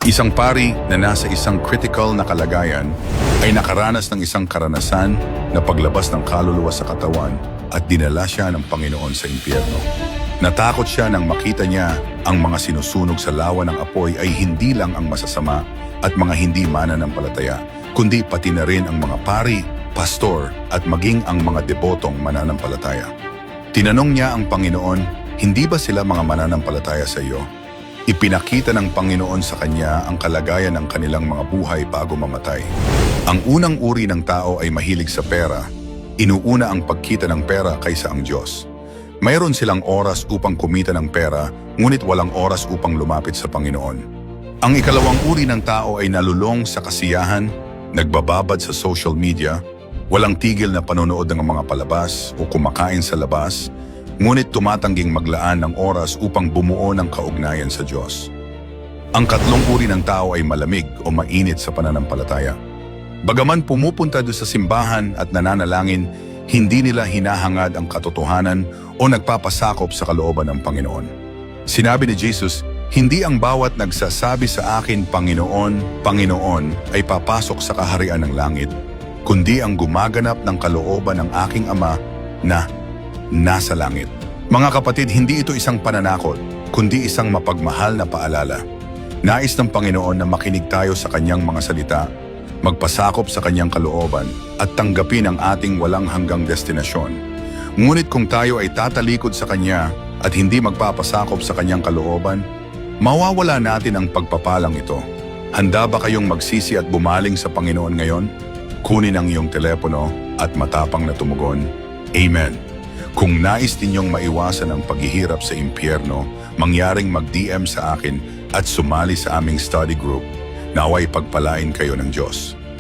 Isang pari na nasa isang critical na kalagayan ay nakaranas ng isang karanasan na paglabas ng kaluluwa sa katawan at dinala siya ng Panginoon sa impyerno. Natakot siya nang makita niya ang mga sinusunog sa lawa ng apoy ay hindi lang ang masasama at mga hindi mananampalataya, kundi pati na rin ang mga pari, pastor at maging ang mga debotong mananampalataya. Tinanong niya ang Panginoon, hindi ba sila mga mananampalataya sa iyo? Ipinakita ng Panginoon sa kanya ang kalagayan ng kanilang mga buhay bago mamatay. Ang unang uri ng tao ay mahilig sa pera. Inuuna ang pagkita ng pera kaysa ang Diyos. Mayroon silang oras upang kumita ng pera, ngunit walang oras upang lumapit sa Panginoon. Ang ikalawang uri ng tao ay nalulong sa kasiyahan, nagbababad sa social media, walang tigil na panonood ng mga palabas o kumakain sa labas, ngunit tumatangging maglaan ng oras upang bumuo ng kaugnayan sa Diyos. Ang katlong uri ng tao ay malamig o mainit sa pananampalataya. Bagaman pumupunta doon sa simbahan at nananalangin, hindi nila hinahangad ang katotohanan o nagpapasakop sa kalooban ng Panginoon. Sinabi ni Jesus, hindi ang bawat nagsasabi sa akin, Panginoon, Panginoon, ay papasok sa kaharian ng langit, kundi ang gumaganap ng kalooban ng aking Ama na nasa langit. Mga kapatid, hindi ito isang pananakot, kundi isang mapagmahal na paalala. Nais ng Panginoon na makinig tayo sa kanyang mga salita, magpasakop sa kanyang kalooban, at tanggapin ang ating walang hanggang destinasyon. Ngunit kung tayo ay tatalikod sa kanya at hindi magpapasakop sa kanyang kalooban, mawawala natin ang pagpapalang ito. Handa ba kayong magsisi at bumaling sa Panginoon ngayon? Kunin ang iyong telepono at matapang na tumugon, Amen. Kung nais ninyong maiwasan ang paghihirap sa impyerno, mangyaring mag-DM sa akin at sumali sa aming study group. Naway pagpalain kayo ng Diyos.